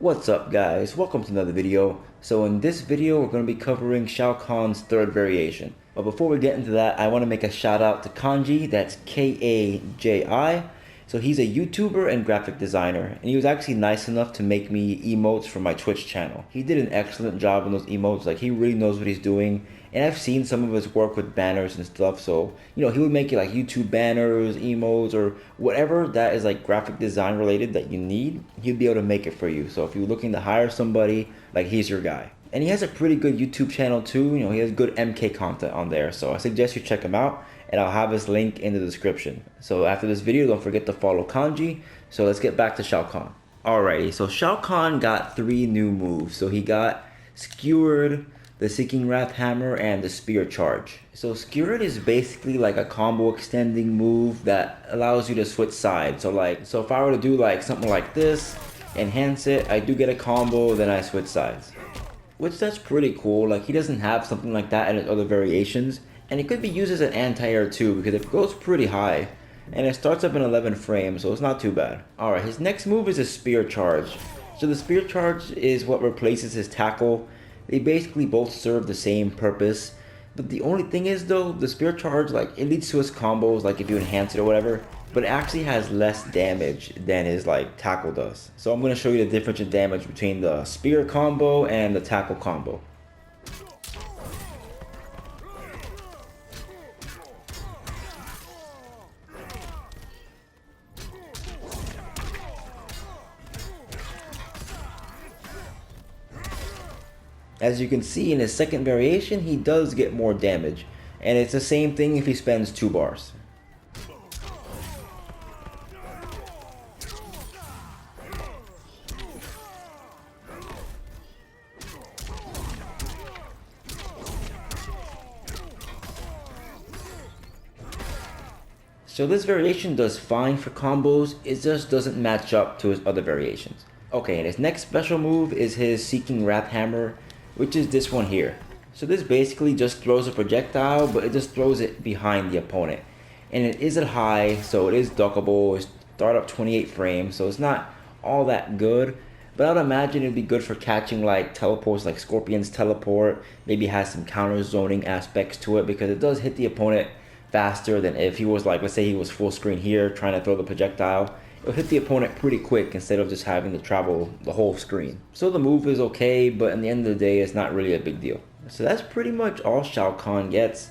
What's up guys, welcome to another video. So in this video we're going to be covering Shao Kahn's third variation. But before we get into that, I want to make a shout out to Kaji, that's K-A-J-I. So he's a YouTuber and graphic designer, and he was actually nice enough to make me emotes for my Twitch channel. He did an excellent job on those emotes, like he really knows what he's doing. And I've seen some of his work with banners and stuff, so he would make you like YouTube banners, emotes, or whatever that is like graphic design related that you need, he'd be able to make it for you. So if you're looking to hire somebody, like he's your guy. And he has a pretty good YouTube channel too, he has good MK content on there, so I suggest you check him out, and I'll have his link in the description. So after this video, don't forget to follow Kaji. So let's get back to Shao Kahn. Alrighty, so Shao Kahn got 3 new moves. So he got Skewered, the Seeking Wrath Hammer, and the Spear Charge. So Skewered is basically like a combo extending move that allows you to switch sides. So if I were to do like something like this, enhance it, I do get a combo, then I switch sides. Which that's pretty cool. Like he doesn't have something like that in his other variations. And it could be used as an anti-air too, because it goes pretty high. And it starts up in 11 frames, so it's not too bad. Alright, his next move is a Spear Charge. So the Spear Charge is what replaces his tackle. They basically both serve the same purpose. But the only thing is though, the Spear Charge, like it leads to his combos, like if you enhance it or whatever. But it actually has less damage than his like tackle does. So I'm going to show you the difference in damage between the Spear combo and the tackle combo. As you can see in his second variation, he does get more damage, and it's the same thing if he spends 2 bars. So this variation does fine for combos, it just doesn't match up to his other variations. Okay, and his next special move is his Seeking Wrath Hammer, which is this one here. So this basically just throws a projectile, but it just throws it behind the opponent. And it isn't high, so it is duckable. It's start up 28 frames, so it's not all that good. But I'd imagine it'd be good for catching like teleports, like Scorpion's teleport. Maybe has some counter zoning aspects to it, because it does hit the opponent faster than if he was like, let's say he was full screen here trying to throw the projectile. It'll hit the opponent pretty quick instead of just having to travel the whole screen. So the move is okay, but in the end of the day, it's not really a big deal. So that's pretty much all Shao Kahn gets.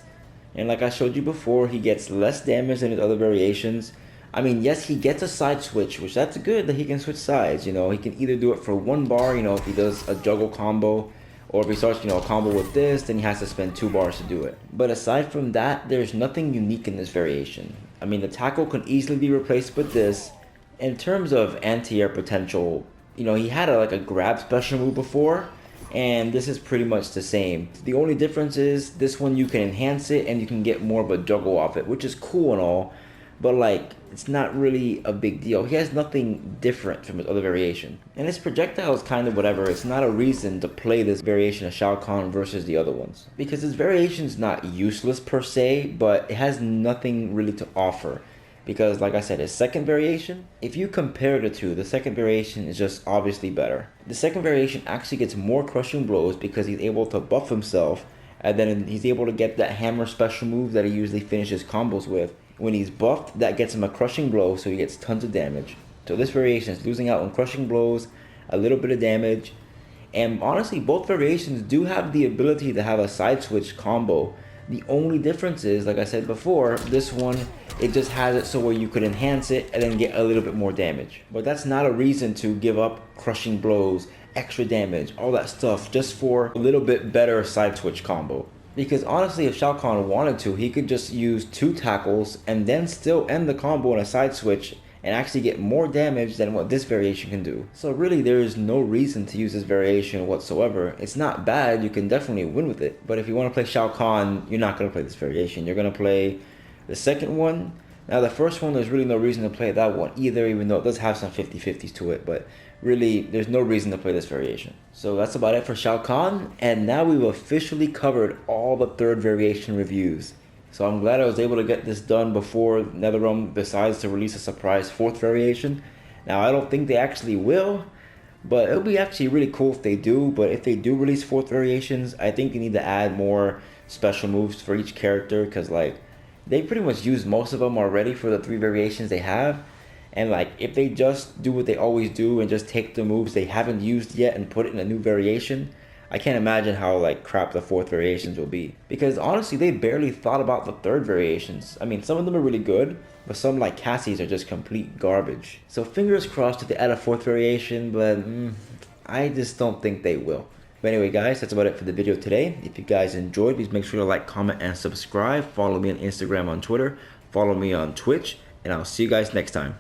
And like I showed you before, he gets less damage than his other variations. I mean, yes, he gets a side switch, which that's good that he can switch sides. He can either do it for 1 bar, if he does a juggle combo, or if he starts, a combo with this, then he has to spend 2 bars to do it. But aside from that, there's nothing unique in this variation. I mean, the tackle can easily be replaced with this. In terms of anti-air potential, he had a grab special move before, and this is pretty much the same. The only difference is this one you can enhance it and you can get more of a juggle off it, which is cool and all, but it's not really a big deal. He has nothing different from his other variation. And his projectile is kind of whatever. It's not a reason to play this variation of Shao Kahn versus the other ones, because his variation is not useless per se, but it has nothing really to offer. Because like I said, his second variation, if you compare the two, the second variation is just obviously better. The second variation actually gets more crushing blows because he's able to buff himself, and then he's able to get that hammer special move that he usually finishes combos with. When he's buffed, that gets him a crushing blow, so he gets tons of damage. So this variation is losing out on crushing blows, a little bit of damage, and honestly both variations do have the ability to have a side switch combo. The only difference is, like I said before, this one, it just has it so where you could enhance it and then get a little bit more damage. But that's not a reason to give up crushing blows, extra damage, all that stuff, just for a little bit better side switch combo. Because honestly, if Shao Kahn wanted to, he could just use 2 tackles and then still end the combo in a side switch and actually get more damage than what this variation can do. So really, there is no reason to use this variation whatsoever. It's not bad, you can definitely win with it. But if you want to play Shao Kahn, you're not going to play this variation. You're going to play the second one. Now the first one, there's really no reason to play that one either, even though it does have some 50-50s to it. But really, there's no reason to play this variation. So that's about it for Shao Kahn. And now we've officially covered all the third variation reviews. So I'm glad I was able to get this done before Netherrealm decides to release a surprise 4th variation. Now I don't think they actually will, But it'll be actually really cool if they do. But if they do release fourth variations, I think you need to add more special moves for each character, because like they pretty much used most of them already for the three variations they have. And like if they just do what they always do and just take the moves they haven't used yet and put it in a new variation, I can't imagine how like crap the fourth variations will be. Because honestly, they barely thought about the third variations. I mean, some of them are really good, but some like Cassie's are just complete garbage. So fingers crossed that they add a fourth variation, but I just don't think they will. But anyway, guys, that's about it for the video today. If you guys enjoyed, please make sure to like, comment, and subscribe. Follow me on Instagram, on Twitter. Follow me on Twitch, and I'll see you guys next time.